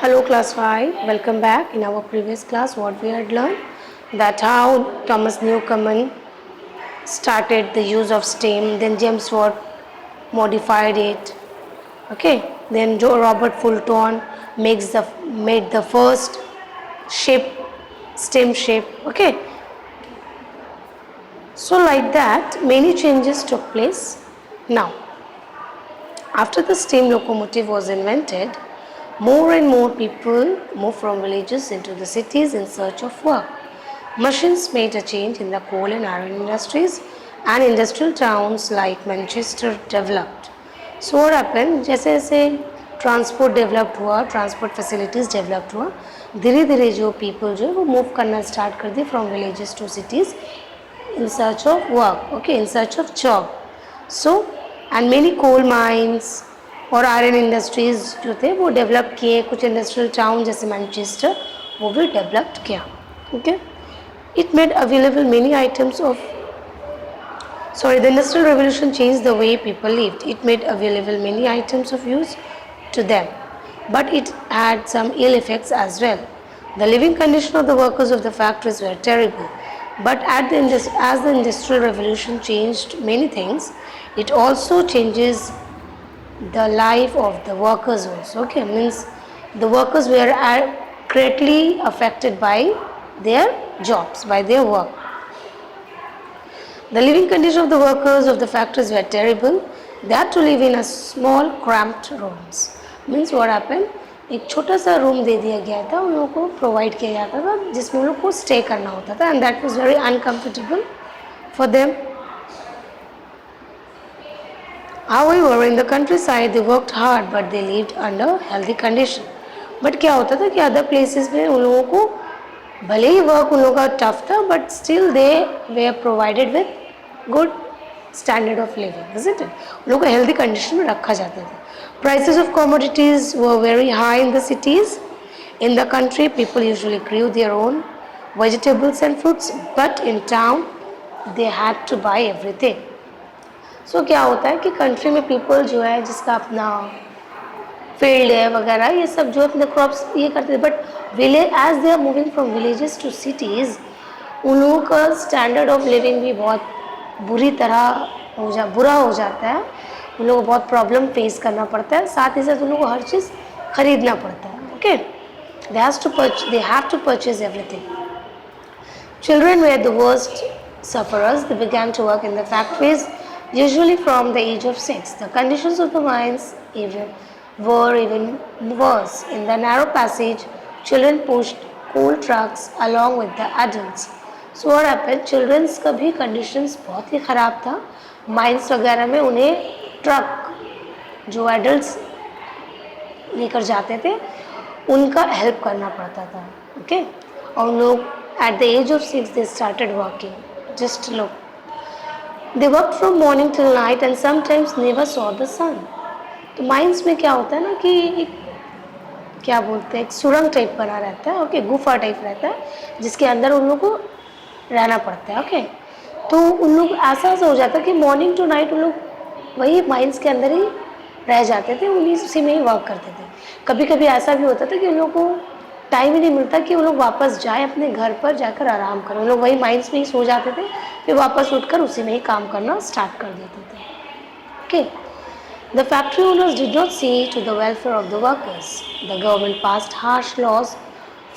Hello class 5, welcome back. In our previous class what we had learned that how Thomas Newcomen started the use of steam, then James Watt modified it, okay, then Robert Fulton made the first ship, steam ship, okay. So like that many changes took place. Now after the steam locomotive was invented, more and more people moved from villages into the cities in search of work. Machines made a change in the coal and iron industries, and industrial towns like Manchester developed. So what happened? जैसे जैसे transport developed हुआ, transport facilities developed हुआ, धीरे धीरे जो people जो है वो मूव करना स्टार्ट कर दिए from villages to cities in search of work, okay, in search of job. So and many coal mines और आयरन इंडस्ट्रीज जो थे वो डेवलप किए, कुछ इंडस्ट्रियल टाउन जैसे मैनचेस्टर वो भी डेवलप्ड किया, okay. It made available many items of the industrial revolution changed the way people lived. It made available many items of use to them, but it had some ill effects as well. The living condition of the workers of the factories were terrible. But as the industrial revolution changed many things, it also changes the life of the workers also. Okay, means the workers were greatly affected by their jobs, by their work. The living condition of the workers of the factories were terrible. They had to live in a small cramped rooms. Means what happened? एक छोटा सा room दे दिया गया था, उन लोगों को provide किया जाता था जिसमें उन लोगों को स्टे करना होता था, and that was very uncomfortable for them. However, in the countryside they worked hard but they lived under healthy condition. But क्या होता था कि अदर प्लेसेस में उन लोगों को भले ही वर्क उन लोगों का टफ था but still they way provided with good standard of living, isn't it. उन लोगों को हेल्दी कंडीशन में रखा जाता था. Prices of commodities were very high in the cities. In the country, people usually grew their own vegetables and fruits, but in town, they had to buy everything. So क्या होता है कि country में people जो है जिसका अपना field है वगैरह ये सब जो अपने क्रॉप्स ये करते थे, but villagers they are moving from villages to cities उन लोगों का स्टैंडर्ड ऑफ लिविंग भी बहुत बुरा हो जाता है. उन लोगों को बहुत प्रॉब्लम फेस करना पड़ता है, साथ ही साथ उन लोगों को हर चीज़ खरीदना पड़ता है, okay. They have to purchase everything. Children were the worst sufferers. They began to work in the factories, usually from the age of 6. The conditions of the mines were even worse. In the narrow passage, children pushed coal trucks along with the adults. So what happened? Children's का भी conditions बहुत ही ख़राब था. Mines वगैरह में उन्हें truck जो adults लेकर जाते थे उनका हेल्प करना पड़ता था, ओके. और लोग at the age of 6 they started working. Just look, they work from morning till night and sometimes never saw the sun. तो माइंस में क्या होता है ना कि एक क्या बोलते हैं, एक सुरंग टाइप बना रहता है, ओके, गुफा टाइप रहता है जिसके अंदर उन लोगों को रहना पड़ता है, ओके. तो उन लोग ऐसा हो जाता है कि मॉर्निंग टू नाइट उन लोग वही माइंस के अंदर ही रह जाते थे, उसी में ही वर्क करते थे. कभी कभी ऐसा भी होता था कि उन लोग को टाइम ही नहीं मिलता कि वो लोग वापस जाएं अपने घर पर जाकर आराम करें. उन लोग वही माइंस में ही सो जाते थे, फिर वापस उठकर उसी में ही काम करना स्टार्ट कर देते थे, okay. The factory owners did not see to the welfare of the workers. The government passed harsh laws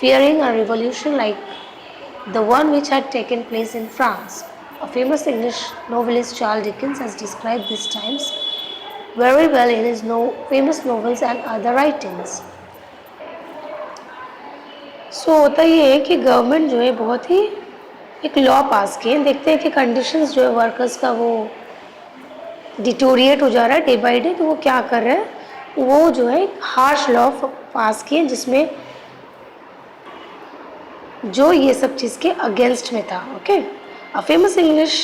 fearing a revolution like the one which had taken place in France. A famous English novelist Charles Dickens has described these times very well in his famous novels and other writings. So होता ये है कि government जो है बहुत ही एक law पास किए. देखते हैं कि कंडीशंस जो है वर्कर्स का वो डिटोरिएट हो जा रहा है डे बाई डे. तो वो क्या कर रहे हैं, वो जो है एक हार्श लॉ पास किए जिसमें जो ये सब चीज़ के अगेंस्ट में था, okay. A famous English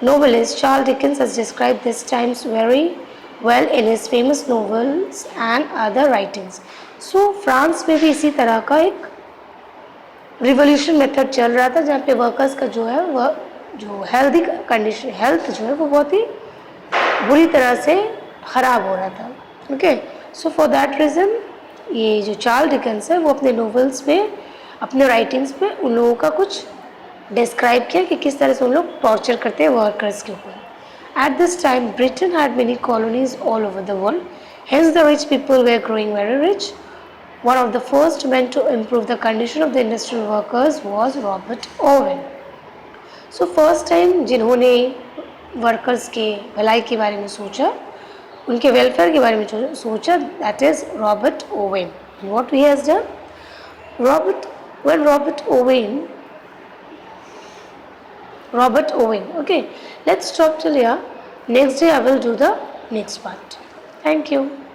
novelist Charles Dickens has described these times very well in his famous novels and other writings. So France में भी इसी तरह का एक रिवोल्यूशन मेथड चल रहा था जहाँ पे वर्कर्स का जो है वह जो हेल्दी कंडीशन हेल्थ जो है वो बहुत ही बुरी तरह से ख़राब हो रहा था, okay. So for that reason ये जो चार्ल्स डिकेंस है वो अपने नॉवेल्स में, अपने राइटिंग्स में उन लोगों का कुछ डिस्क्राइब किया कि किस तरह से उन लोग टॉर्चर करते हैं वर्कर्स के ऊपर. At this time, Britain had many colonies all over the world. Hence, the rich people were growing very rich. One of the first men to improve the condition of the industrial workers was Robert Owen. So, first time जिन्होंने workers के भलाई के बारे में सोचा, उनके welfare के बारे में सोचा, that is Robert Owen. And what he has done? Robert Owen. Okay, let's stop till here. Next day I will do the next part. Thank you.